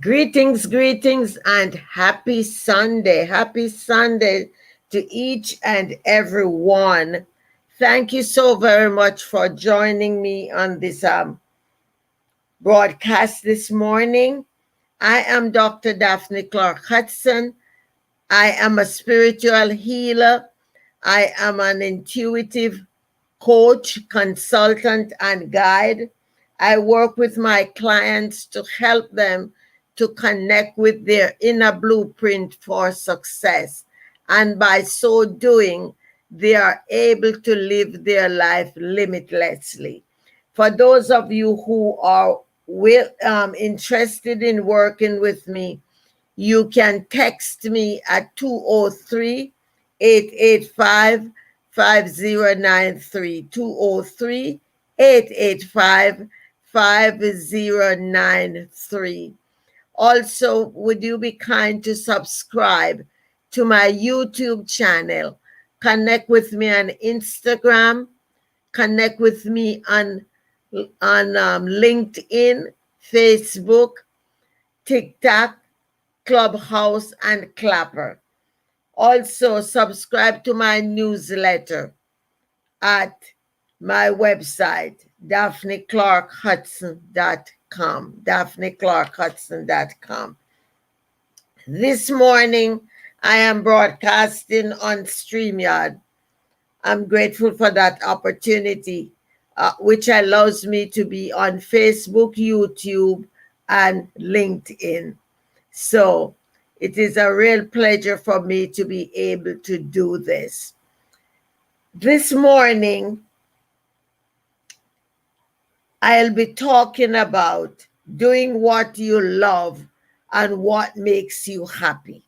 Greetings, greetings, and happy Sunday. Happy Sunday to each and every one. Thank you so very much for joining me on this broadcast this morning. I am Dr. Daphne Clarke-Hudson. I am a spiritual healer. I am an intuitive coach, consultant, and guide. I work with my clients to help them to connect with their inner blueprint for success. And by so doing, they are able to live their life limitlessly. For those of you who are interested in working with me, you can text me at 203-885 5093 203-885 5093. Also, would you be kind to subscribe to my YouTube channel? Connect with me on Instagram. Connect with me on LinkedIn, Facebook, TikTok, Clubhouse, and Clapper. Also, subscribe to my newsletter at my website, daphne.clarke-hudson.com. daphne.clarke-hudson.com. This morning, I am broadcasting on StreamYard. I'm grateful for that opportunity, which allows me to be on Facebook, YouTube, and LinkedIn. So it is a real pleasure for me to be able to do this. This morning, I'll be talking about doing what you love and what makes you happy.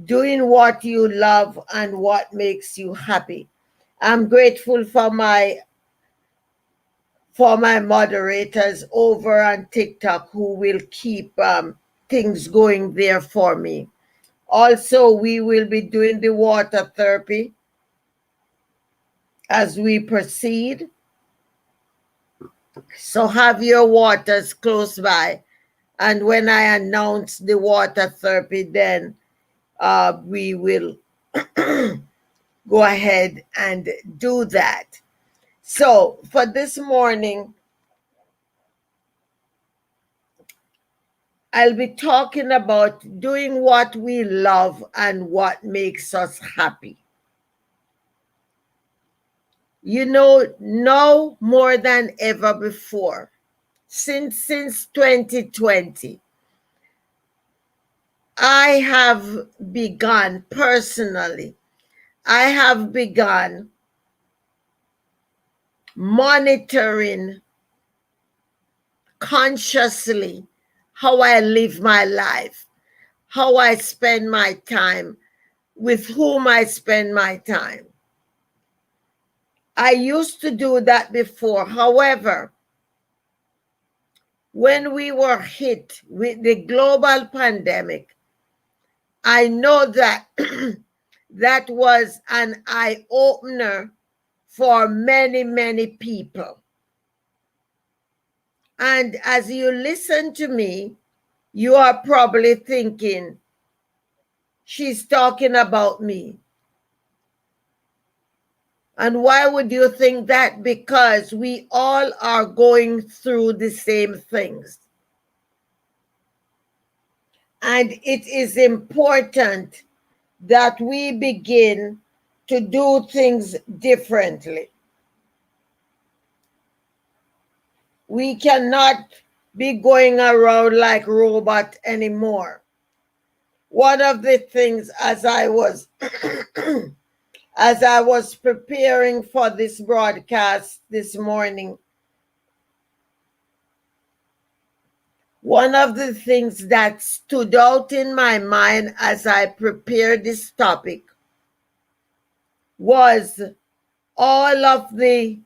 Doing what you love and what makes you happy. I'm grateful for my moderators over on TikTok who will keep things going there for me. Also, we will be doing the water therapy as we proceed. So have your waters close by. And when I announce the water therapy, then we will go ahead and do that. So for this morning, I'll be talking about doing what we love and what makes us happy. You know, now more than ever before, since 2020, I have begun personally, I have begun monitoring consciously how I live my life, how I spend my time, with whom I spend my time. I used to do that before. However, when we were hit with the global pandemic, I know that that was an eye-opener for many, many people. And as you listen to me, you are probably thinking, she's talking about me. And why would you think that? Because we all are going through the same things. And it is important that we begin to do things differently. We cannot be going around like robots anymore. One of the things as I was preparing for this broadcast this morning, one of the things that stood out in my mind as I prepared this topic was all of the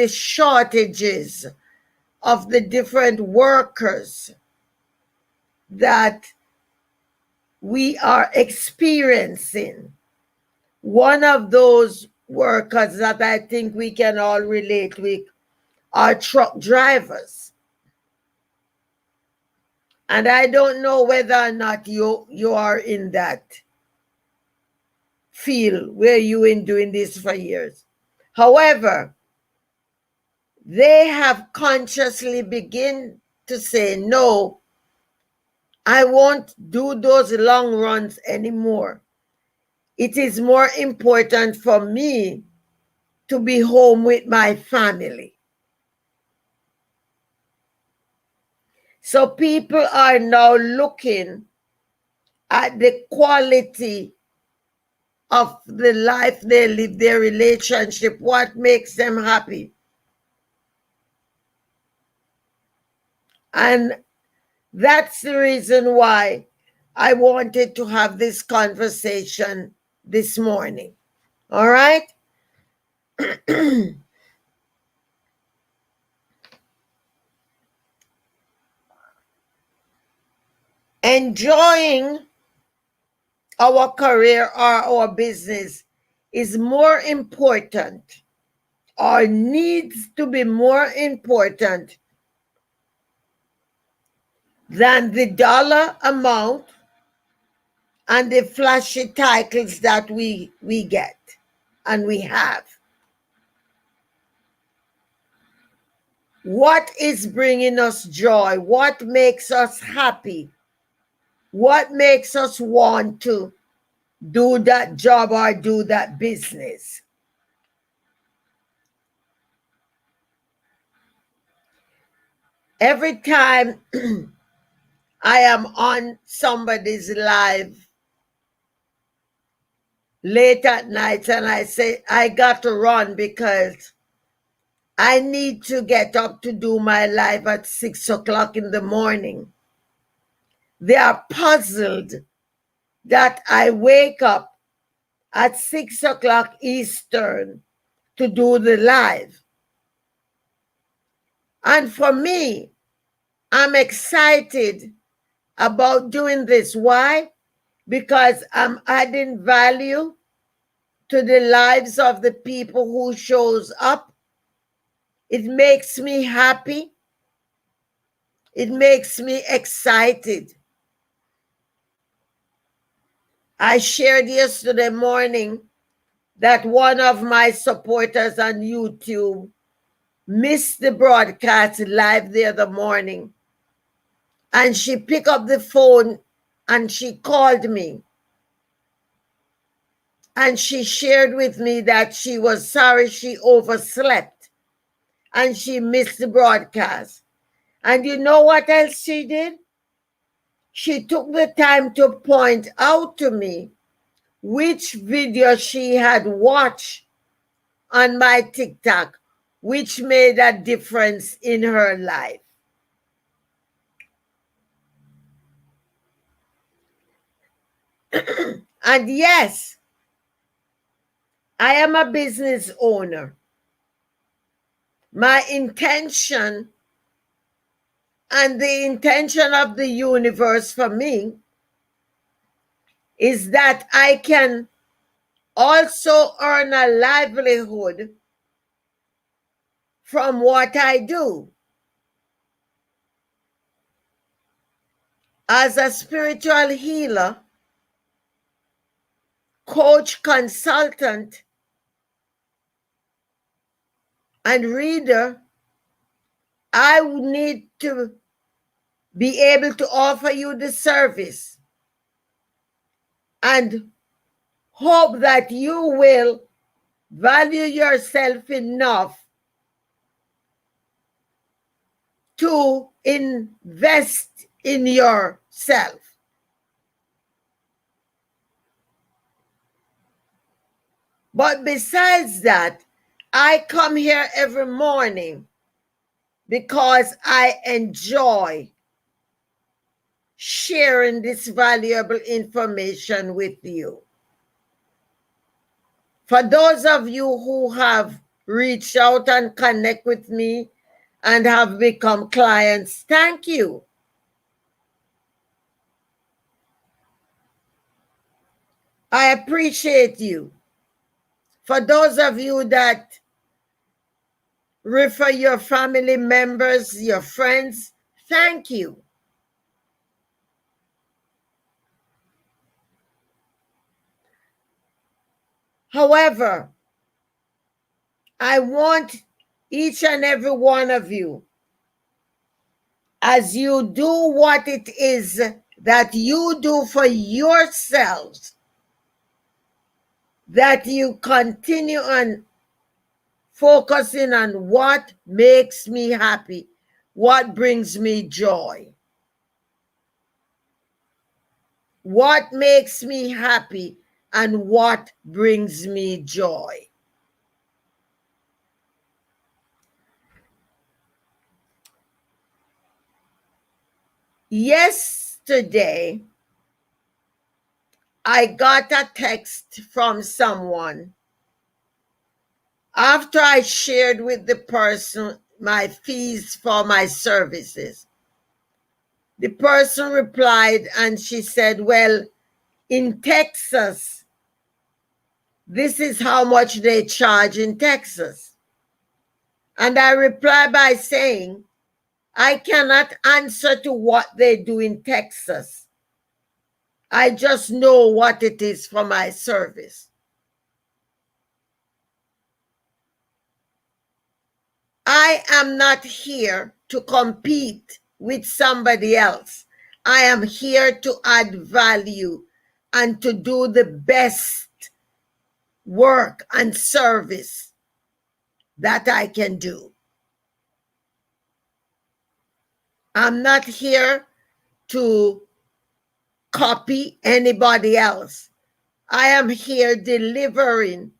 shortages of the different workers that we are experiencing. One of those workers that I think we can all relate with are truck drivers. And I don't know whether or not you are in that field where you've been doing this for years. However, they have consciously begin to say, no, I won't do those long runs anymore. It is more important for me to be home with my family. So people are now looking at the quality of the life they live, their relationship, what makes them happy. And that's the reason why I wanted to have this conversation this morning. All right? Enjoying our career or our business is more important or needs to be more important than the dollar amount and the flashy titles that we get and we have. What is bringing us joy? What makes us happy? What makes us want to do that job or do that business? Every time I am on somebody's live late at night and I say, I got to run because I need to get up to do my live at 6 o'clock in the morning. They are puzzled that I wake up at 6 o'clock Eastern to do the live. And for me, I'm excited about doing this. Why? Because I'm adding value to the lives of the people who shows up. It makes me happy. It makes me excited. I shared yesterday morning that one of my supporters on YouTube missed the broadcast live the other morning. And she picked up the phone and she called me. And she shared with me that she was sorry she overslept and she missed the broadcast. And you know what else she did? She took the time to point out to me which video she had watched on my TikTok, which made a difference in her life. And yes, I am a business owner. My intention and the intention of the universe for me is that I can also earn a livelihood from what I do. As a spiritual healer, coach, consultant, and reader, I need to be able to offer you the service and hope that you will value yourself enough to invest in yourself. But besides that, I come here every morning because I enjoy sharing this valuable information with you. For those of you who have reached out and connect with me and have become clients, thank you. I appreciate you. For those of you that refer your family members, your friends, thank you. However, I want each and every one of you, as you do what it is that you do for yourselves, that you continue on focusing on what makes me happy, what brings me joy. What makes me happy and what brings me joy. Yesterday, I got a text from someone after I shared with the person my fees for my services. The person replied and she said, well, in Texas, this is how much they charge in Texas. And I replied by saying, I cannot answer to what they do in Texas. I just know what it is for my service. I am not here to compete with somebody else. I am here to add value and to do the best work and service that I can do. I'm not here to copy anybody else. I am here delivering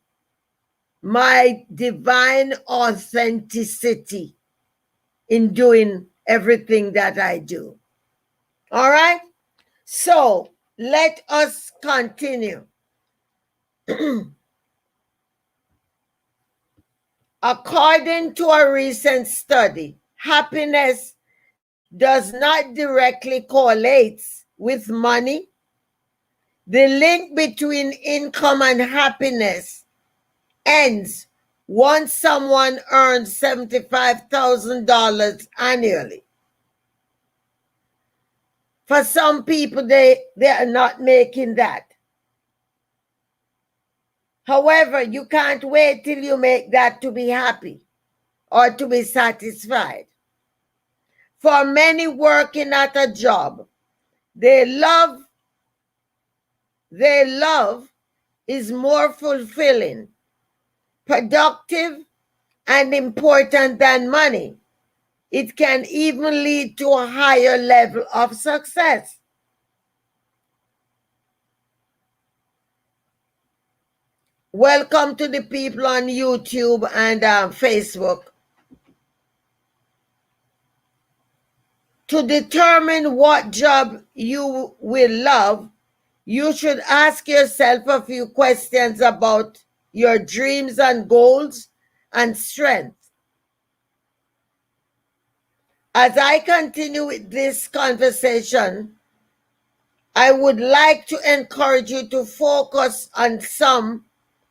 my divine authenticity in doing everything that I do. All right? So let us continue. According to a recent study, happiness does not directly correlate with money. The link between income and happiness ends once someone earns $75,000 annually. For some people, they are not making that. However, you can't wait till you make that to be happy or to be satisfied. For many working at a job they love is more fulfilling, productive, and important than money. It can even lead to a higher level of success. Welcome to the people on YouTube and Facebook. To determine what job you will love, you should ask yourself a few questions about your dreams and goals and strengths. As I continue with this conversation, I would like to encourage you to focus on some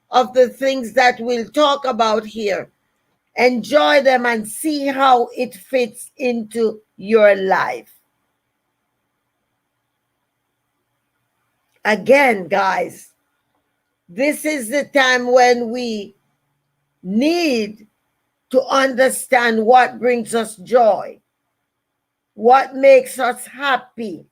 of the things that we'll talk about here. Enjoy them and see how it fits into your life. Again, guys, this is the time when we need to understand what brings us joy, what makes us happy,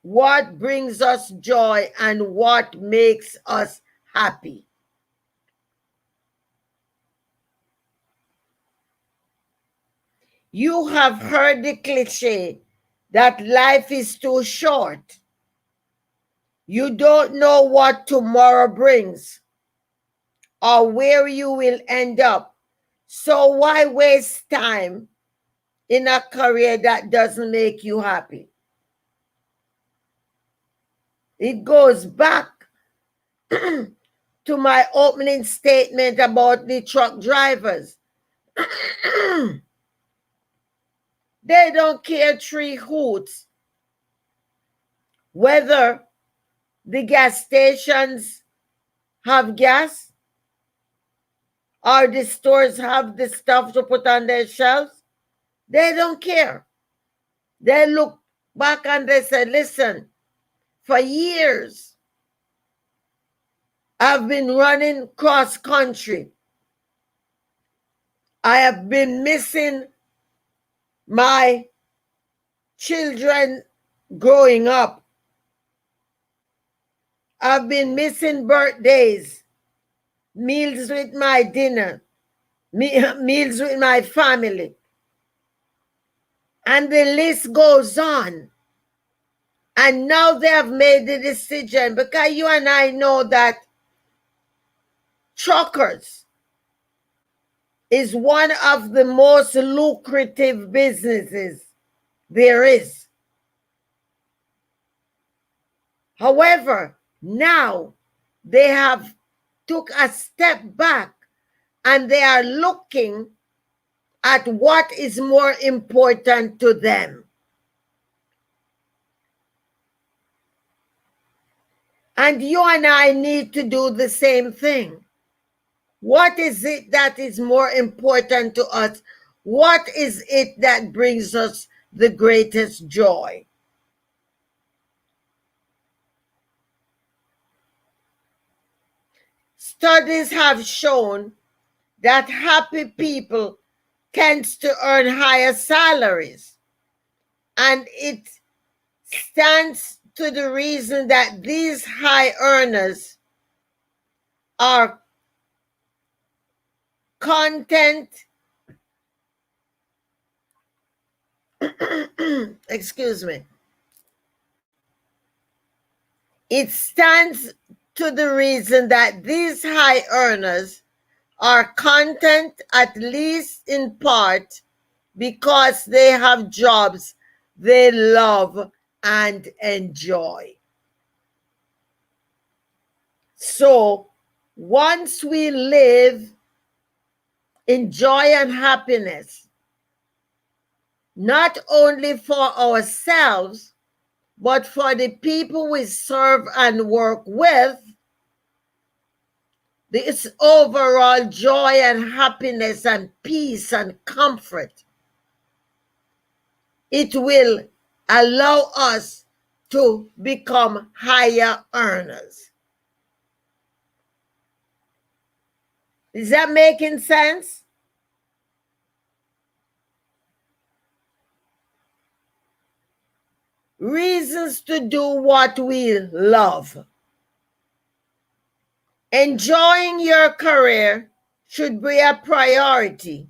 what brings us joy, and what makes us happy. You have heard the cliche that life is too short. You don't know what tomorrow brings or where you will end up. So why waste time in a career that doesn't make you happy? It goes back to my opening statement about the truck drivers. They don't care three hoots whether the gas stations have gas or the stores have the stuff to put on their shelves. They don't care. They look back and they say, listen, for years, I've been running cross country. I have been missing my children growing up. I've been missing birthdays, meals with my dinner, meals with my family. And the list goes on. And now they have made the decision, because you and I know that truckers is one of the most lucrative businesses there is. However, now they have took a step back and they are looking at what is more important to them. And you and I need to do the same thing. What is it that is more important to us? What is it that brings us the greatest joy? Studies have shown that happy people tends to earn higher salaries. And it stands to the reason that these high earners are content, excuse me. It stands to the reason that these high earners are content, at least in part, because they have jobs they love and enjoy. So once we live in joy and happiness, not only for ourselves, but for the people we serve and work with, this overall joy and happiness and peace and comfort, it will allow us to become higher earners. Is that making sense? Reasons to do what we love. Enjoying your career should be a priority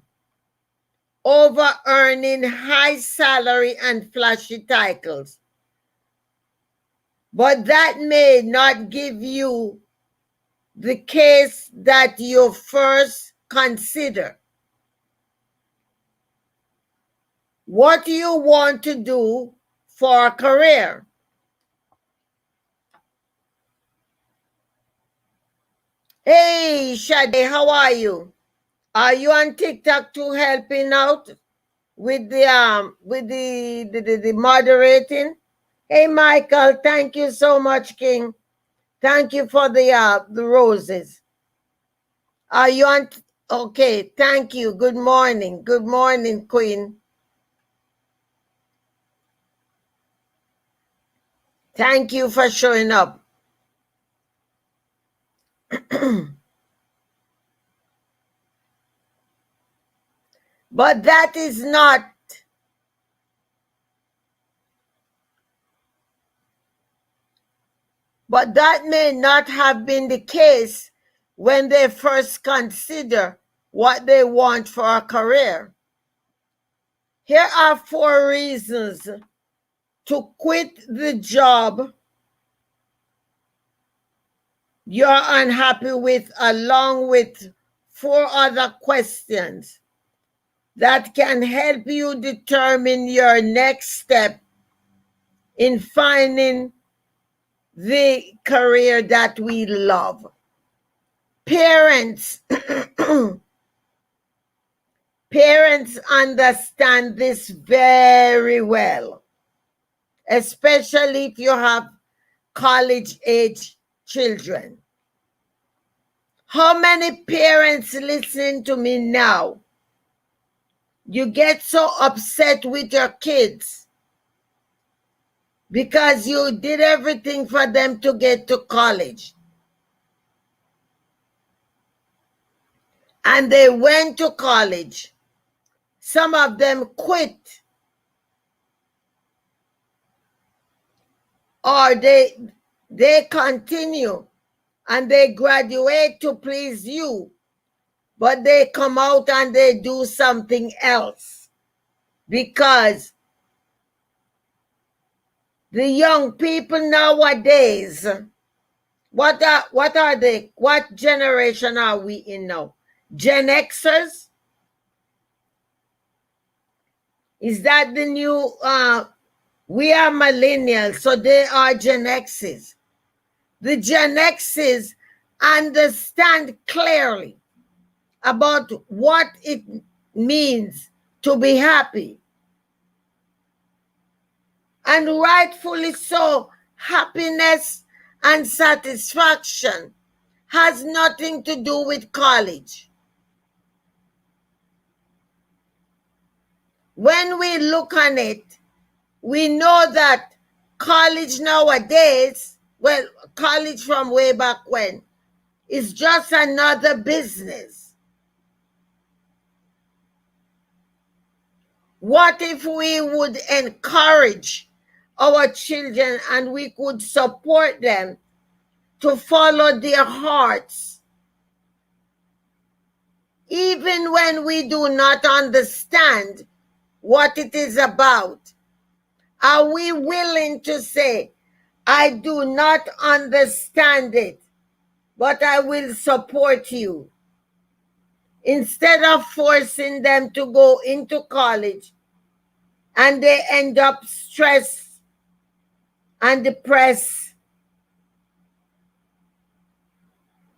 over earning high salary and flashy titles. But that may not give you the case that you first consider. What do you want to do for a career? Hey, Shade, how are you? Are you on TikTok too, helping out with the moderating? Hey, Michael, thank you so much, King. Thank you for the roses. Are you on? Okay, thank you. Good morning. Good morning, Queen. Thank you for showing up. But that is not, but that may not have been the case when they first consider what they want for a career. Here are 4 reasons to quit the job you're unhappy with, along with 4 other questions that can help you determine your next step in finding the career that we love. Parents, parents understand this very well, especially if you have college-age children. How many parents listen to me now? You get so upset with your kids because you did everything for them to get to college. and they went to college. Some of them quit, or they continue and they graduate to please you, but they come out and they do something else. Because the young people nowadays, what are they? What generation are we in now? Gen Xers? Is that the new we are millennials, so they are Gen X's. The Gen X's understand clearly about what it means to be happy. And rightfully so, happiness and satisfaction has nothing to do with college. When we look on it, we know that college nowadays, well, college from way back when, is just another business. What if we would encourage our children and we could support them to follow their hearts, even when we do not understand what it is about? Are we willing to say, I do not understand it, but I will support you, instead of forcing them to go into college and they end up stressed and depressed?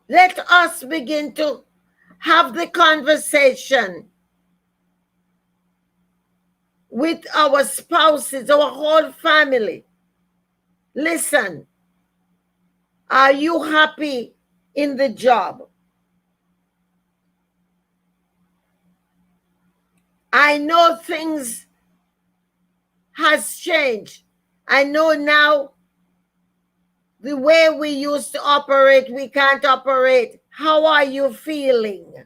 Let us begin to have the conversation with our spouses, our whole family. Listen, are you happy in the job? I know things has changed. I know now the way we used to operate, we can't operate. How are you feeling?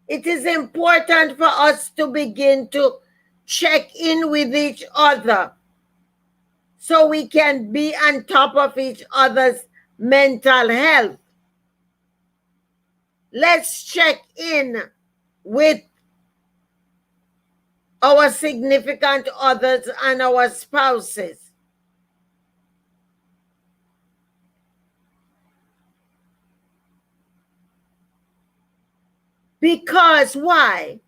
It is important for us to begin to check in with each other so we can be on top of each other's mental health. Let's check in with our significant others and our spouses. Because why?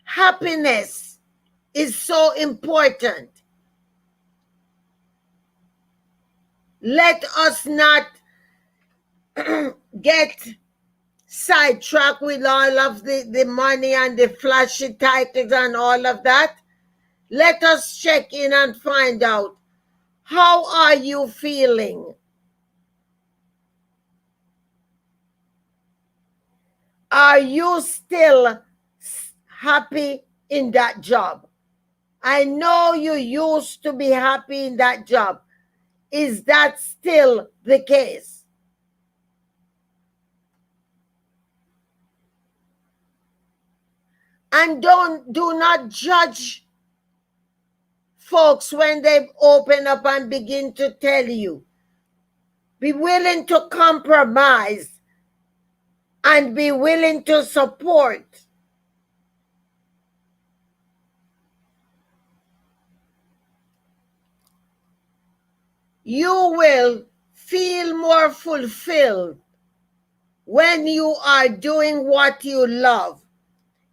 Happiness is so important. Let us not get sidetracked with all of the money and the flashy titles and all of that. Let us check in and find out, how are you feeling? Are you still happy in that job? I know you used to be happy in that job. Is that still the case? And do not judge folks when they open up and begin to tell you. Be willing to compromise and be willing to support. You will feel more fulfilled when you are doing what you love.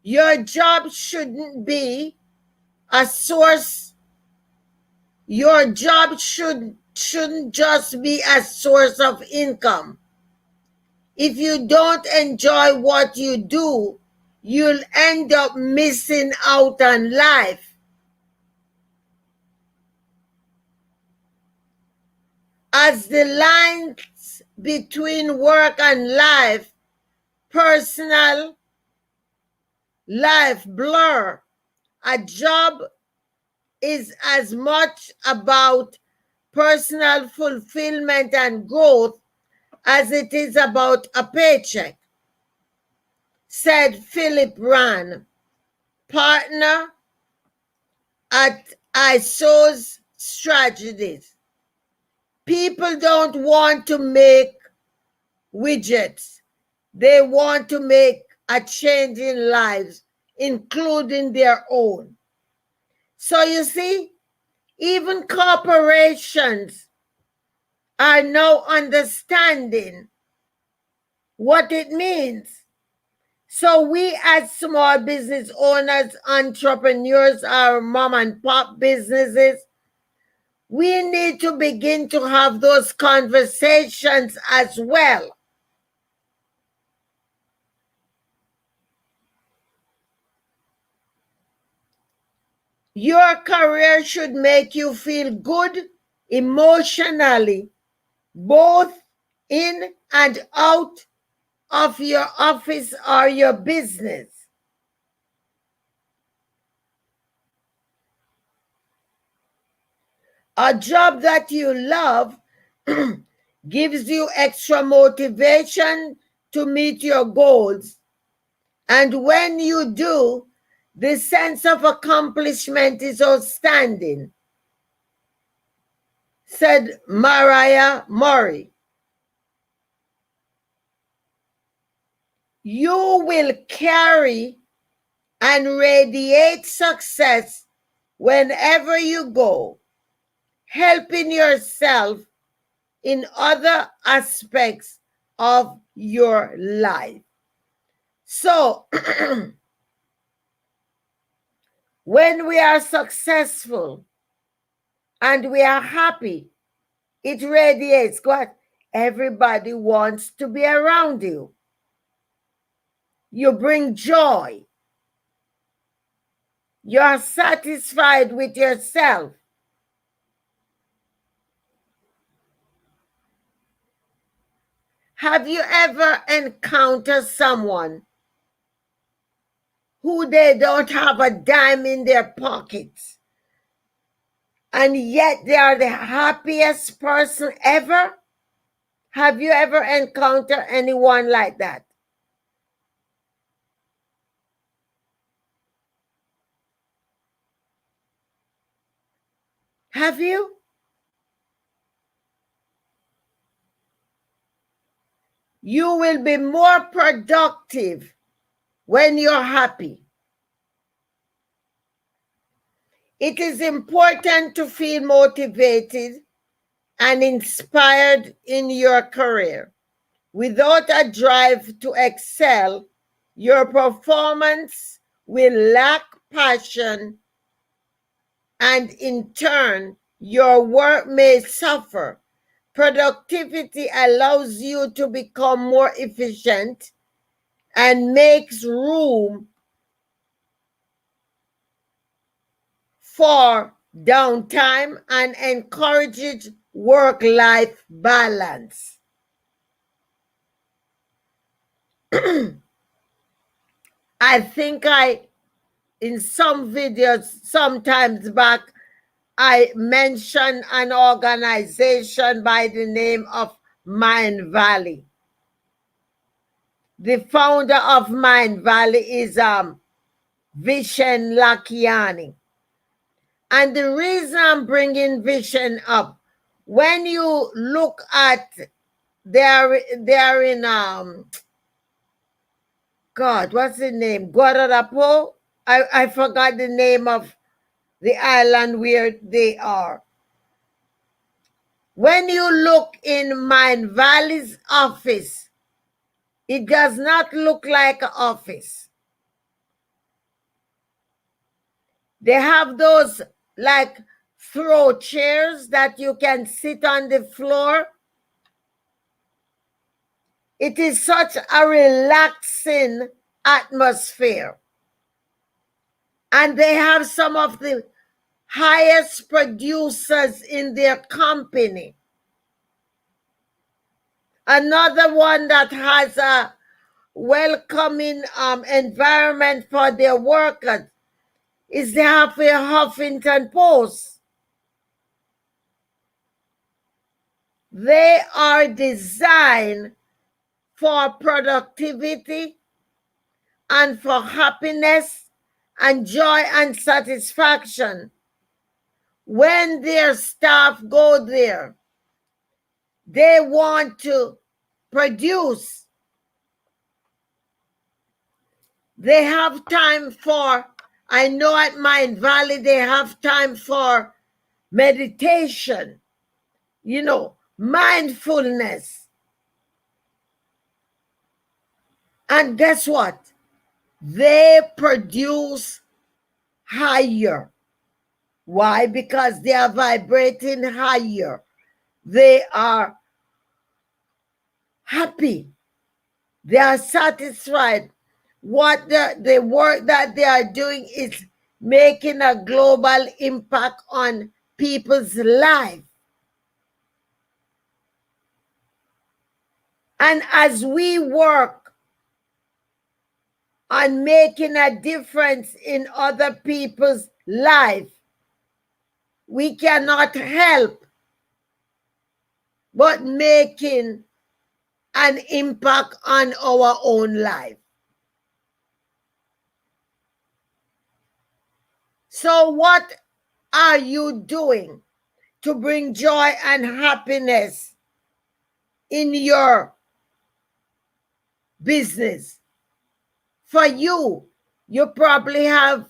Your job shouldn't be a source. Your job shouldn't just be a source of income. If you don't enjoy what you do, you'll end up missing out on life. As the lines between work and life, personal life blur, a job is as much about personal fulfillment and growth as it is about a paycheck. said Philip Rand, partner at ISO's Strategies. People don't want to make widgets. They want to make a change in lives, including their own. So you see, even corporations are now understanding what it means. So we as small business owners, entrepreneurs, our mom and pop businesses, we need to begin to have those conversations as well. Your career should make you feel good emotionally, both in and out of your office or your business. A job that you love gives you extra motivation to meet your goals. And when you do, the sense of accomplishment is outstanding, said Mariah Murray. You will carry and radiate success whenever you go, helping yourself in other aspects of your life. So, when we are successful and we are happy, it radiates. God, everybody wants to be around you. You bring joy. You're satisfied with yourself. Have you ever encountered someone who they don't have a dime in their pockets, and yet they are the happiest person ever? Have you ever encountered anyone like that? Have you? You will be more productive when you're happy. It is important to feel motivated and inspired in your career. Without a drive to excel, your performance will lack passion, and in turn, your work may suffer. Productivity allows you to become more efficient and makes room for downtime and encourages work-life balance. I think in some videos, sometimes back, I mentioned an organization by the name of Mind Valley. The founder of Mind Valley is Vishen Lakiani. And the reason I'm bringing Vishen up, when you look at they're in God, what's the name? Guadalapo? I forgot the name of the island where they are. When you look in Mind Valley's office, it does not look like an office. They have those like throw chairs that you can sit on the floor. It is such a relaxing atmosphere. And they have some of the highest producers in their company. Another one that has a welcoming environment for their workers is the Huffington Post. They are designed for productivity and for happiness and joy and satisfaction. When their staff go there, they want to produce. They have time for, I know at Mind Valley, they have time for meditation, mindfulness. And guess what? They produce higher. Why? Because they are vibrating higher. They are happy. They are satisfied. What the work that they are doing is making a global impact on people's life. And as we work on making a difference in other people's life, we cannot help but making an impact on our own life. So what are you doing to bring joy and happiness in your business? For you, you probably have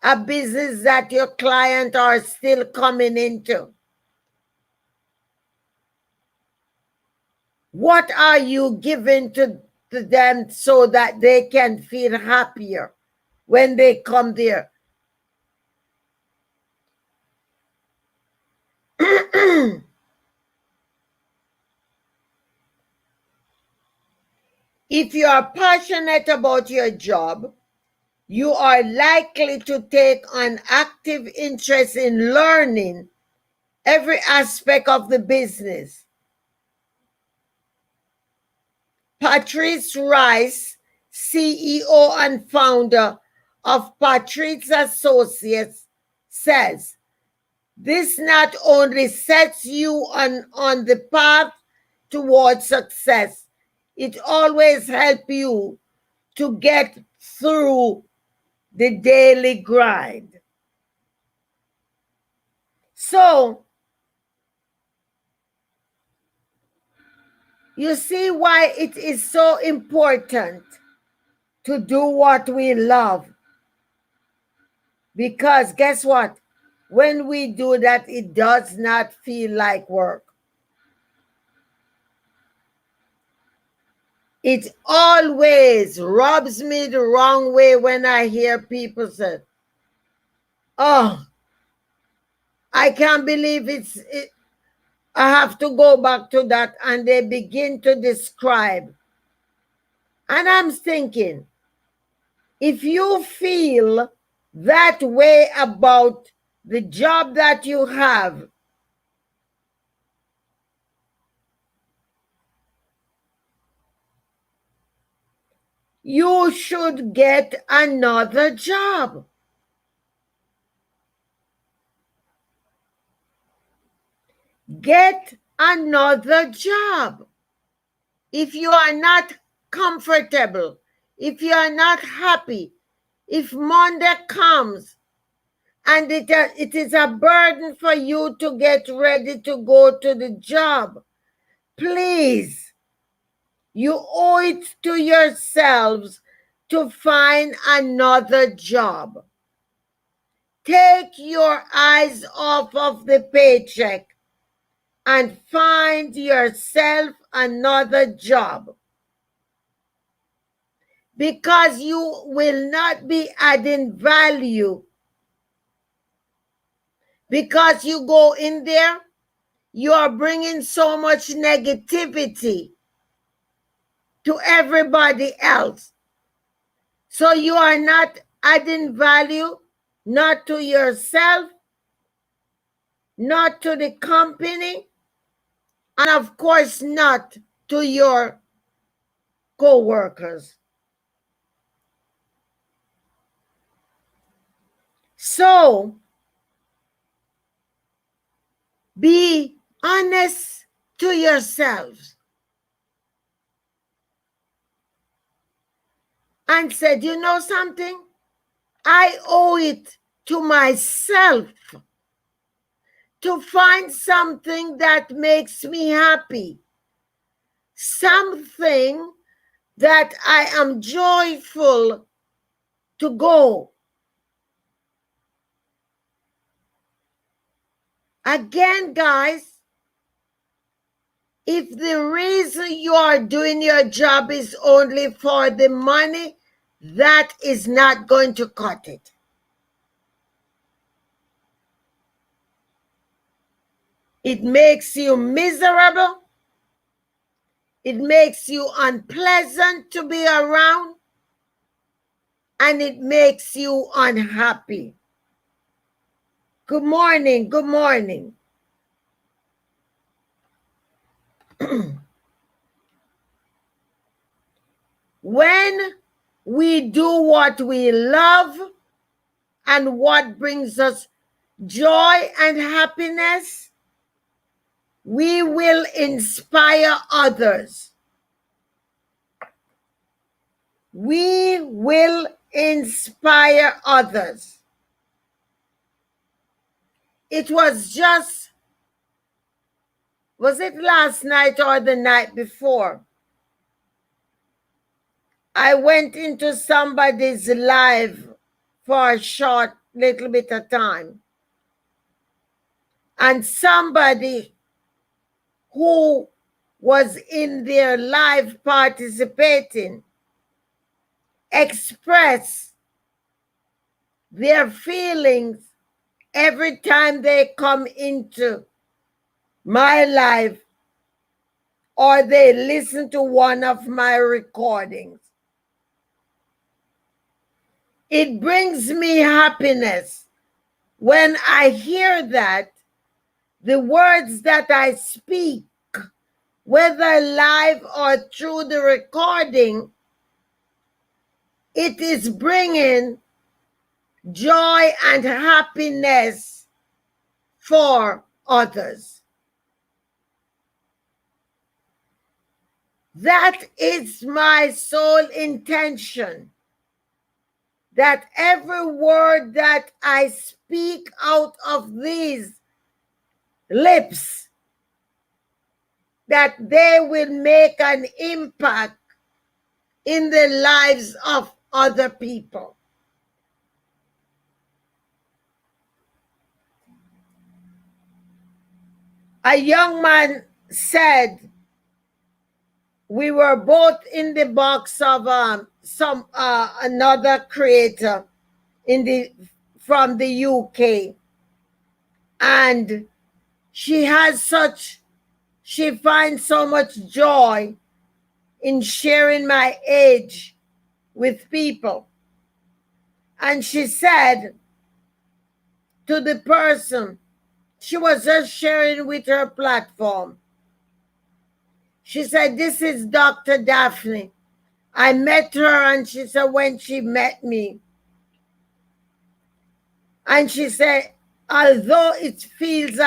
a business that your clients are still coming into. What are you giving to them so that they can feel happier when they come there? If you are passionate about your job, you are likely to take an active interest in learning every aspect of the business. Patrice Rice, CEO and founder of Patrice Associates, says, this not only sets you on the path towards success, it always helps you to get through the daily grind. So, you see why it is so important to do what we love. Because guess what? When we do that, it does not feel like work. It always rubs me the wrong way when I hear people say, oh, I can't believe I have to go back to that. And they begin to describe. And I'm thinking, if you feel that way about the job that you have, you should get another job. Get another job. If you are not comfortable, if you are not happy, if Monday comes and it is a burden for you to get ready to go to the job, please, you owe it to yourselves to find another job. Take your eyes off of the paycheck and find yourself another job. Because you will not be adding value. Because you go in there, you are bringing so much negativity to everybody else. So you are not adding value, not to yourself, not to the company, and of course not to your co-workers. So, be honest to yourselves. and said, you know something? I owe it to myself to find something that makes me happy, something that I am joyful to go. Again, guys, if the reason you are doing your job is only for the money, that is not going to cut it. It makes you miserable. It makes you unpleasant to be around. And it makes you unhappy. Good morning. Good morning. When we do what we love and what brings us joy and happiness, we will inspire others. We will inspire others. It was it last night or the night before? I went into somebody's live for a short little bit of time. And somebody who was in their live participating expressed their feelings every time they come into my live or they listen to one of my recordings. It brings me happiness when I hear that the words that I speak, whether live or through the recording, it is bringing joy and happiness for others. That is my sole intention, that every word that I speak out of these lips, that they will make an impact in the lives of other people. A young man said, we were both in the box of another creator from the UK, and she finds so much joy in sharing my age with people. And she said to the person, she was just sharing with her platform, she said, this is Dr. Daphne. I met her, and she said, when she met me, and she said, although it feels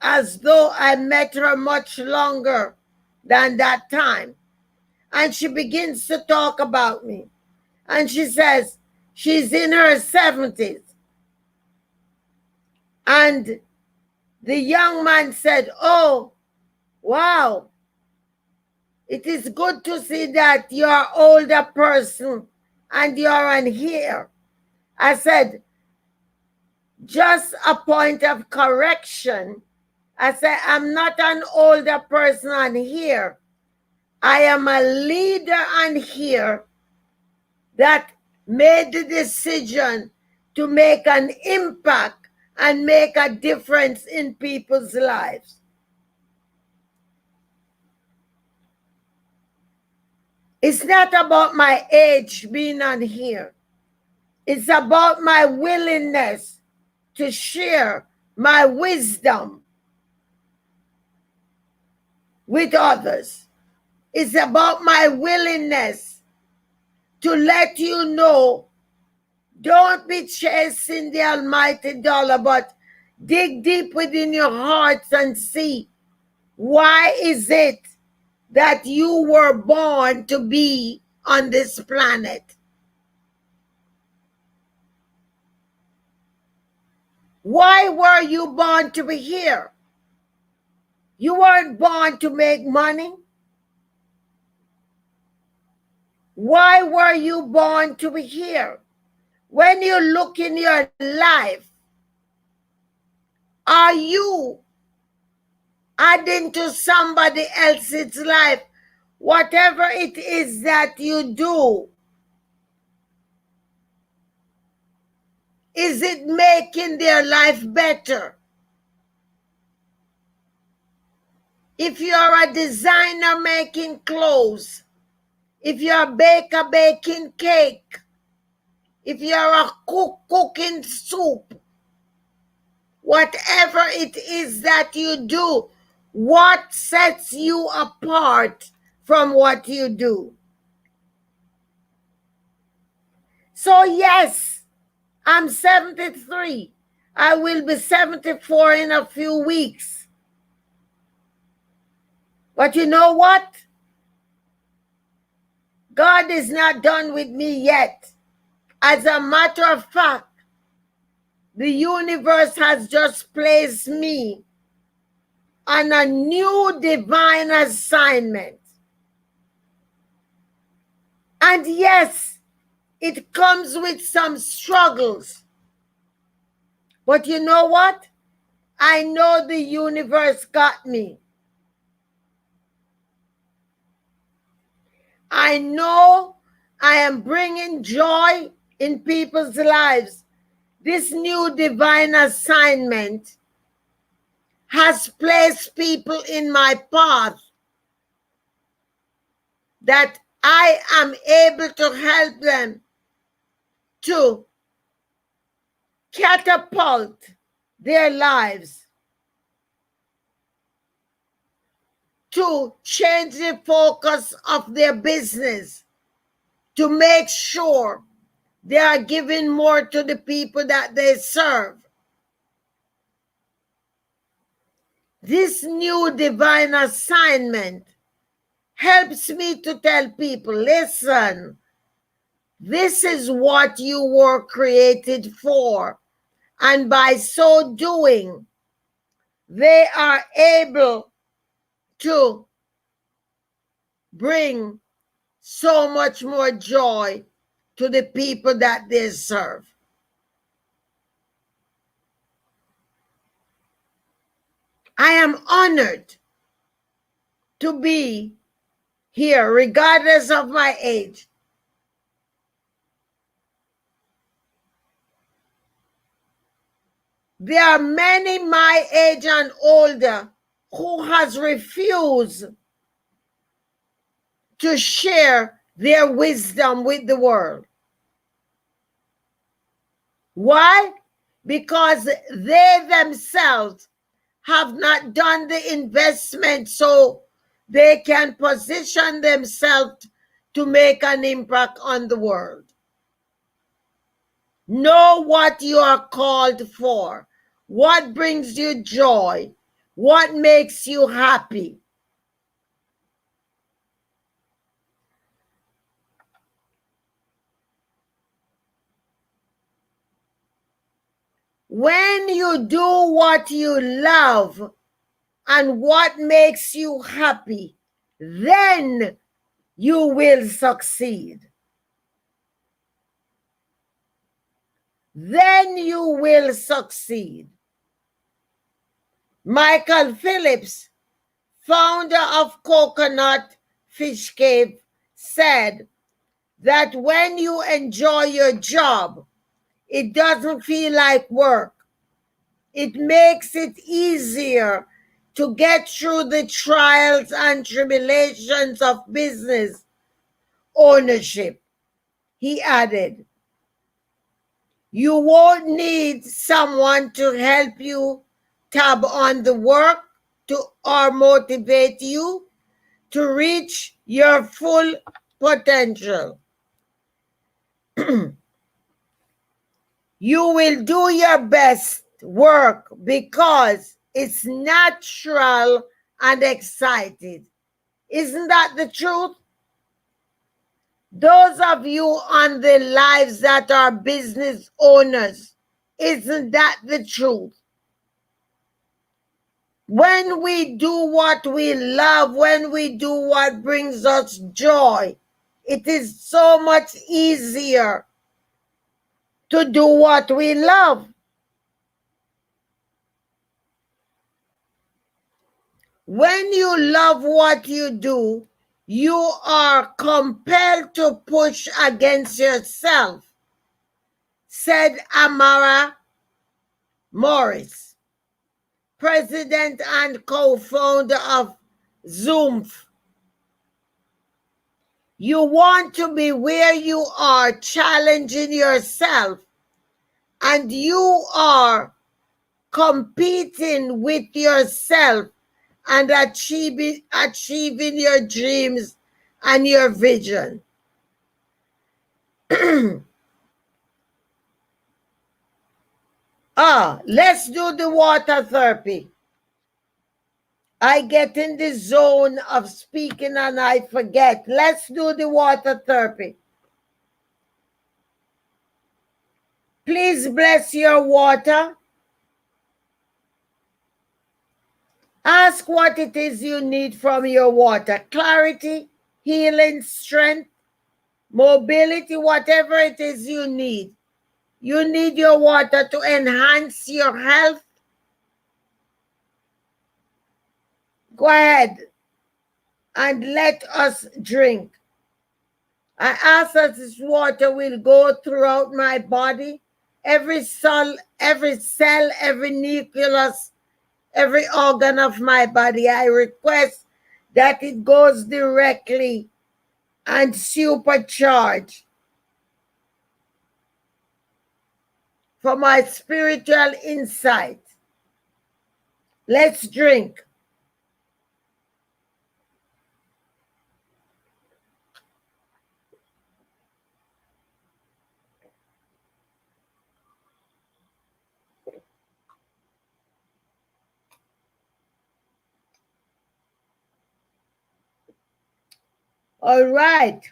as though I met her much longer than that time. And she begins to talk about me. And she says she's in her 70s. And the young man said, oh, wow. It is good to see that you're an older person and you're on here. I said, just a point of correction. I said, I'm not an older person on here. I am a leader on here that made the decision to make an impact and make a difference in people's lives. It's not about my age being on here. It's about my willingness to share my wisdom with others. It's about my willingness to let you know, don't be chasing the almighty dollar, but dig deep within your hearts and see, why is it that you were born to be on this planet. Why were you born to be here? You weren't born to make money. Why were you born to be here? When you look in your life, are you adding to somebody else's life? Whatever it is that you do, is it making their life better? If you're a designer making clothes, if you're a baker baking cake, if you're a cook cooking soup, whatever it is that you do, what sets you apart from what you do? So yes, I'm 73. I will be 74 in a few weeks. But you know what? God is not done with me yet. As a matter of fact, the universe has just placed me on a new divine assignment. And yes, it comes with some struggles. But you know what? I know the universe got me. I know I am bringing joy in people's lives. This new divine assignment has placed people in my path that I am able to help them to catapult their lives, to change the focus of their business, to make sure they are giving more to the people that they serve. This new divine assignment helps me to tell people, listen, this is what you were created for. And by so doing, they are able to bring so much more joy to the people that they serve. I am honored to be here, regardless of my age. There are many my age and older who has refused to share their wisdom with the world. Why? Because they themselves have not done the investment so they can position themselves to make an impact on the world. Know what you are called for, what brings you joy, what makes you happy. When you do what you love and what makes you happy, then you will succeed. Then you will succeed. Michael Phillips, founder of Coconut Fish Cave, said that when you enjoy your job, it doesn't feel like work. It makes it easier to get through the trials and tribulations of business ownership. He added, you won't need someone to help you tab on the work or motivate you to reach your full potential. You will do your best work because it's natural and excited. Isn't that the truth? Those of you on the lives that are business owners, isn't that the truth? When we do what we love, when we do what brings us joy, it is so much easier to do what we love. When you love what you do, you are compelled to push against yourself, said Amara Morris, president and co-founder of Zoom. You want to be where you are challenging yourself, and you are competing with yourself and achieving your dreams and your vision. Let's do the water therapy. I get in the zone of speaking and I forget. Let's do the water therapy. Please bless your water. Ask what it is you need from your water. Clarity, healing, strength, mobility, whatever it is you need. You need your water to enhance your health. Go ahead and let us drink. I ask that this water will go throughout my body, every cell, every nucleus, every organ of my body. I request that it goes directly and supercharged for my spiritual insight. Let's drink. All right.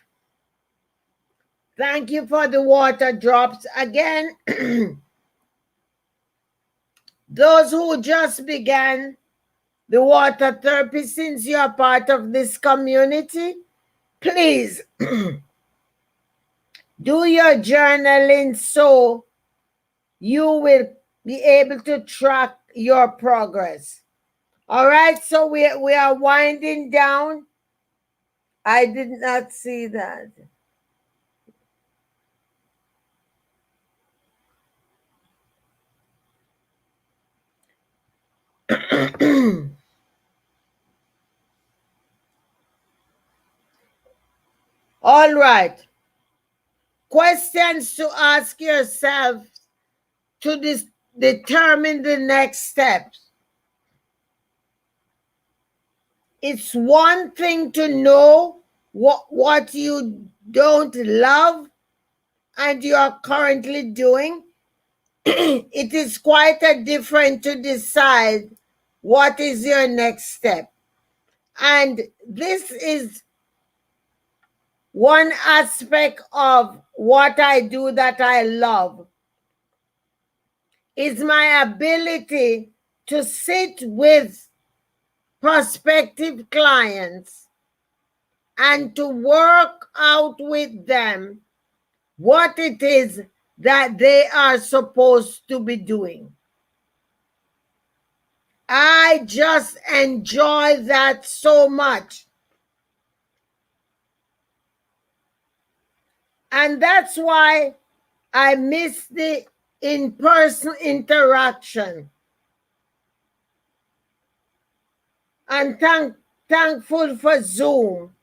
Thank you for the water drops again. Those who just began the water therapy, since you are part of this community, please do your journaling so you will be able to track your progress. All right, so we are winding down. I did not see that. All right. Questions to ask yourself to determine the next steps. It's one thing to know what you don't love and you are currently doing. It is quite a different to decide what is your next step. And this is one aspect of what I do that I love, is my ability to sit with prospective clients and to work out with them what it is that they are supposed to be doing. I just enjoy that so much. And that's why I miss the in-person interaction. And thankful for Zoom.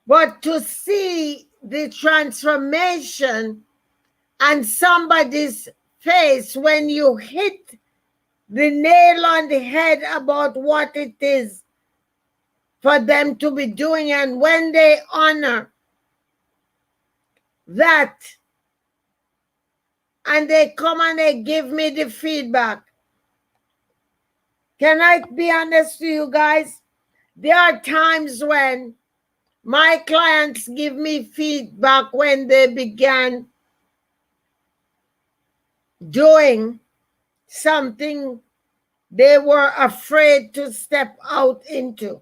But to see the transformation on somebody's face when you hit the nail on the head about what it is for them to be doing, and when they honor that and they come and they give me the feedback. Can I be honest to you guys? There are times when My clients give me feedback when they began doing something they were afraid to step out into.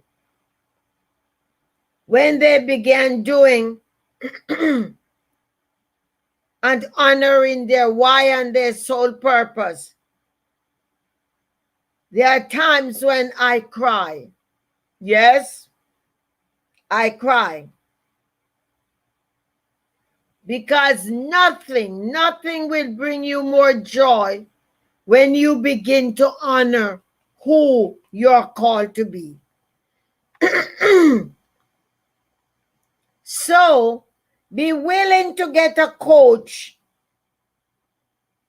When they began doing and honoring their why and their soul purpose. There are times when I cry. Yes, I cry. Because nothing will bring you more joy when you begin to honor who you're called to be. So, be willing to get a coach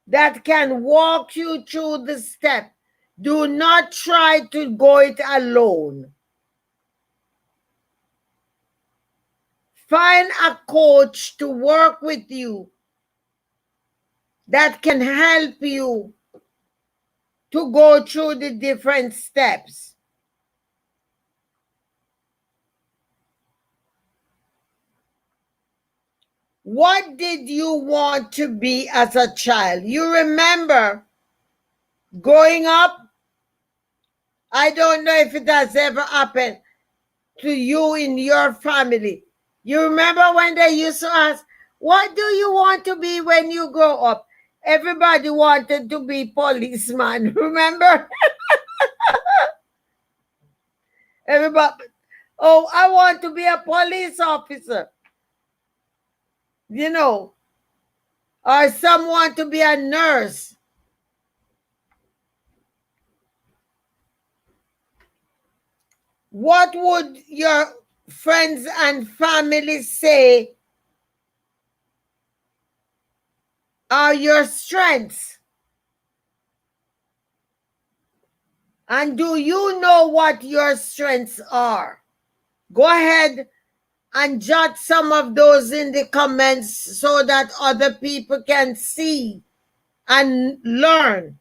that can walk you through the step. Do not try to go it alone. Find a coach to work with you that can help you to go through the different steps. What did you want to be as a child? You remember growing up? I don't know if it has ever happened to you in your family. You remember when they used to ask, what do you want to be when you grow up? Everybody wanted to be policeman, remember? Everybody, oh, I want to be a police officer. You know, or some want to be a nurse. What would your friends and family say are your strengths? And do you know what your strengths are? Go ahead and jot some of those in the comments so that other people can see and learn.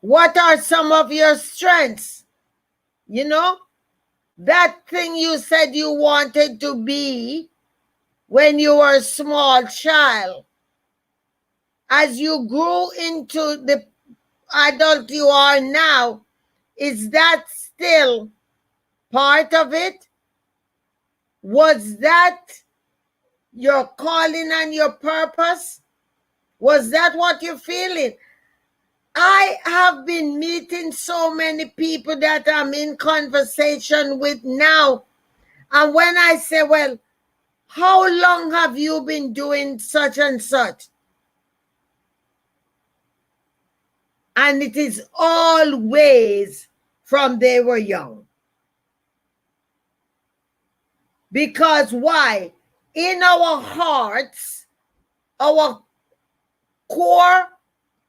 What are some of your strengths? You know, that thing you said you wanted to be when you were a small child. As you grew into the adult you are now, is that still part of it? Was that your calling and your purpose? Was that what you're feeling? I have been meeting so many people that I'm in conversation with now. And when I say, well, how long have you been doing such and such? And it is always from they were young. Because why? In our hearts, our core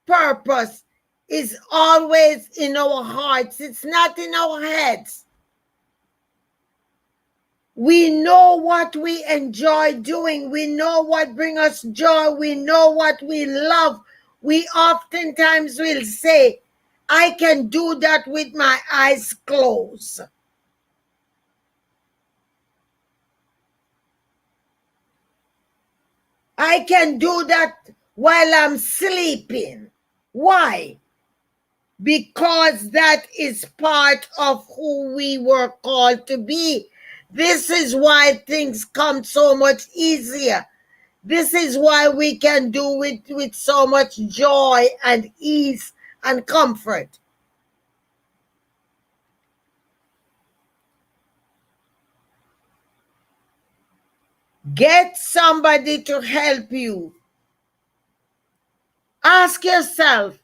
purpose is always in our hearts. It's not in our heads. We know what we enjoy doing. We know what brings us joy. We know what we love. We oftentimes will say, I can do that with my eyes closed. I can do that while I'm sleeping. Why? Because that is part of who we were called to be. This is why things come so much easier. This is why we can do it with so much joy and ease and comfort. Get somebody to help you. Ask yourself,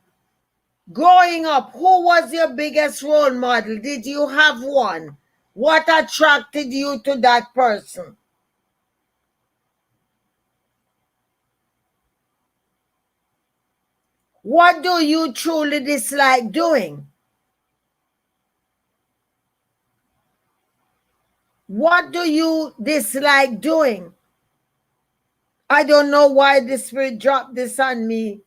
growing up, who was your biggest role model? Did you have one? What attracted you to that person? What do you truly dislike doing? What do you dislike doing? I don't know why the Spirit dropped this on me.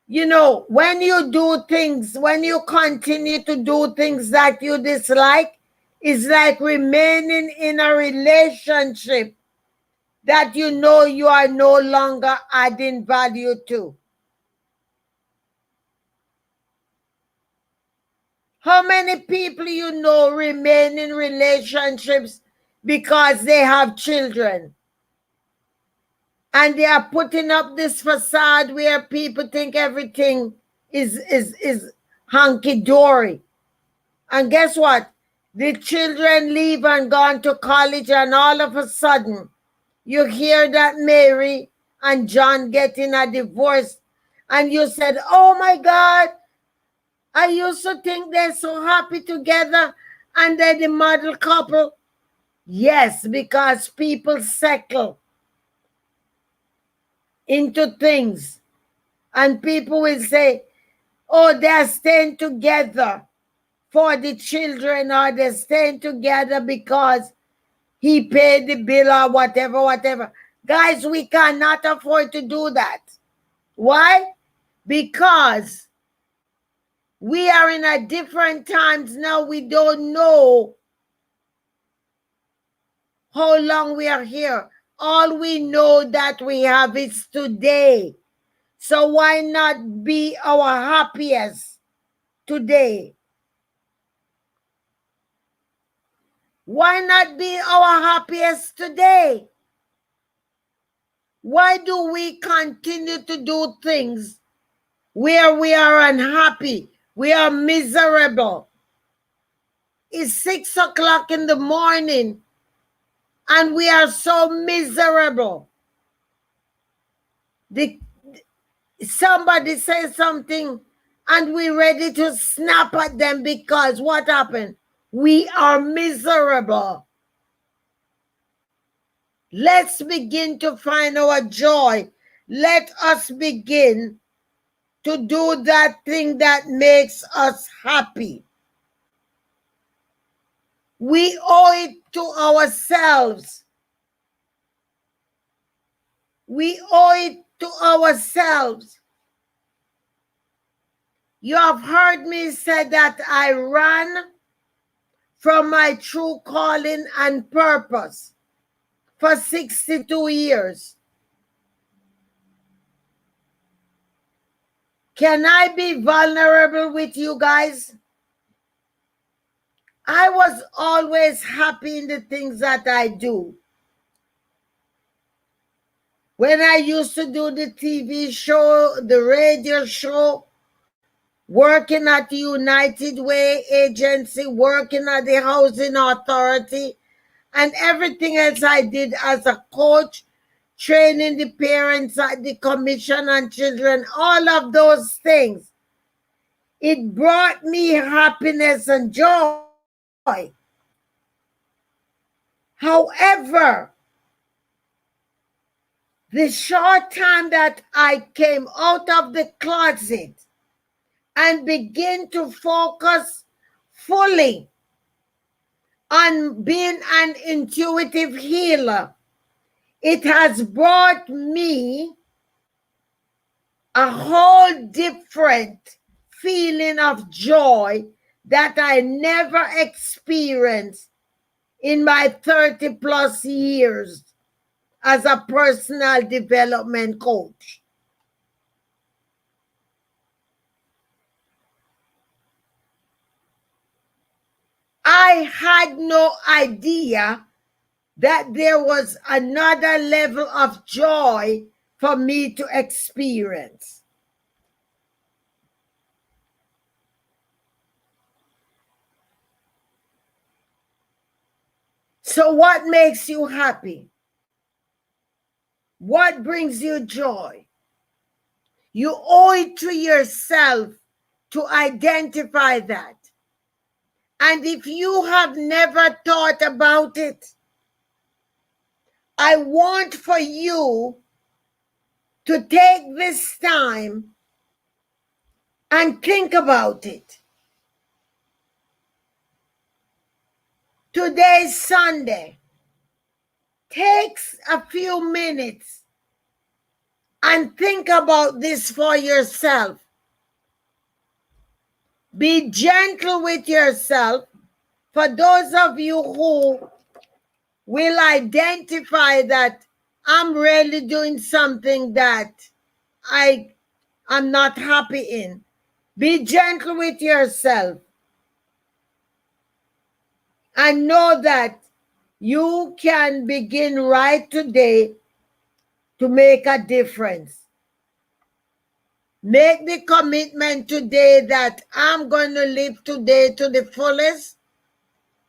You know, when you do things, when you continue to do things that you dislike, it's like remaining in a relationship that you know you are no longer adding value to. How many people you know remain in relationships because they have children? And they are putting up this facade where people think everything is hunky-dory. And guess what? The children leave and gone to college, and all of a sudden, you hear that Mary and John getting a divorce, and you said, oh my God, I used to think they're so happy together, and they're the model couple. Yes, because people settle into things, and people will say, oh, they're staying together for the children, or they're staying together because he paid the bill or whatever, whatever. Guys, we cannot afford to do that. Why? Because we are in a different times now. We don't know how long we are here. All we know that we have is today. So why not be our happiest today? Why not be our happiest today? Why do we continue to do things where we are unhappy? We are miserable. It's 6 o'clock in the morning and we are so miserable. Somebody says something and we're ready to snap at them because what happened? We are miserable. Let's begin to find our joy. Let us begin to do that thing that makes us happy. We owe it to ourselves. We owe it to ourselves. You have heard me say that I ran from my true calling and purpose for 62 years. Can I be vulnerable with you guys? I was always happy in the things that I do. When I used to do the TV show, the radio show, working at the United Way Agency, working at the Housing Authority, and everything else I did as a coach, training the parents at the Commission on Children, all of those things. It brought me happiness and joy. However, the short time that I came out of the closet and begin to focus fully on being an intuitive healer, it has brought me a whole different feeling of joy that I never experienced in my 30 plus years as a personal development coach. I had no idea that there was another level of joy for me to experience. So what makes you happy? What brings you joy? You owe it to yourself to identify that. And if you have never thought about it, I want for you to take this time and think about it. Today's Sunday. Take a few minutes And think about this for yourself. Be gentle with yourself. For those of you who will identify that I'm really doing something that I am not happy in, be gentle with yourself. And know that you can begin right today to make a difference. Make the commitment today that I'm going to live today to the fullest.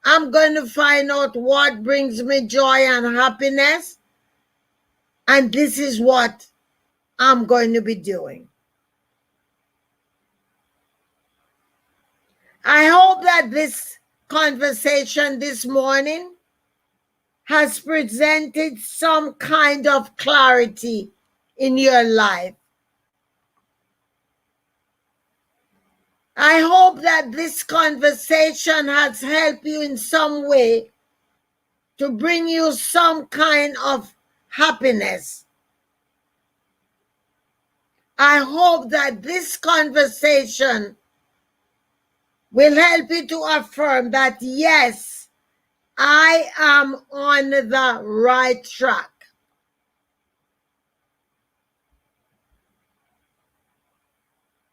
I'm going to find out what brings me joy and happiness. And this is what I'm going to be doing. I hope that this conversation this morning has presented some kind of clarity in your life. I hope that this conversation has helped you in some way to bring you some kind of happiness. I hope that this conversation will help you to affirm that, yes, I am on the right track.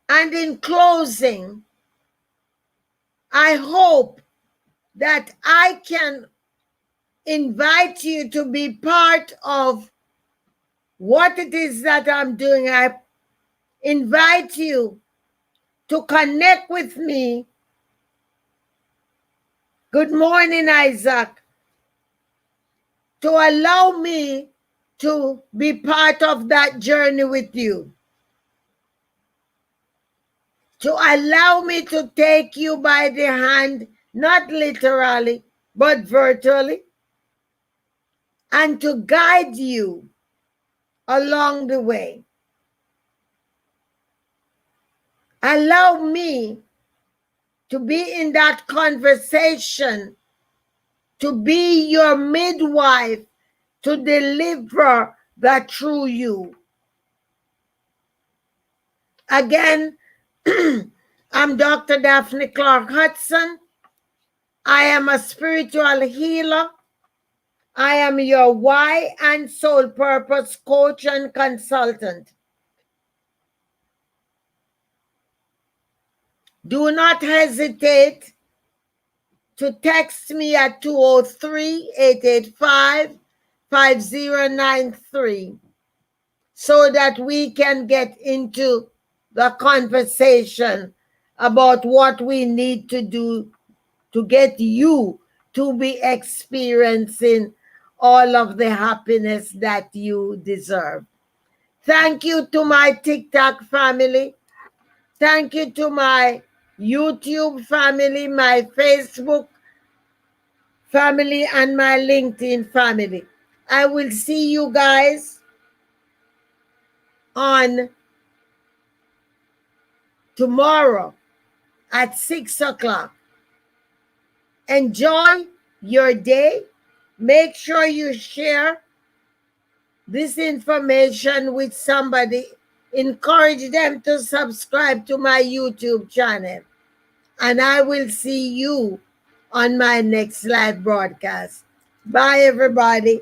And in closing, I hope that I can invite you to be part of what it is that I'm doing. I invite you to connect with me. Good morning, Isaac. To allow me to be part of that journey with you. To allow me to take you by the hand, not literally, but virtually, and to guide you along the way. Allow me to be in that conversation, to be your midwife, to deliver the true you. Again, I'm Dr. Daphne Clarke-Hudson. I am a spiritual healer. I am your why and soul purpose coach and consultant. Do not hesitate to text me at 203-885-5093 so that we can get into the conversation about what we need to do to get you to be experiencing all of the happiness that you deserve. Thank you to my TikTok family. Thank you to my YouTube family, my Facebook family, and my LinkedIn family. I will see you guys on tomorrow at 6 o'clock. Enjoy your day. Make sure you share this information with somebody. Encourage them to subscribe to my YouTube channel. And I will see you on my next live broadcast. Bye, everybody.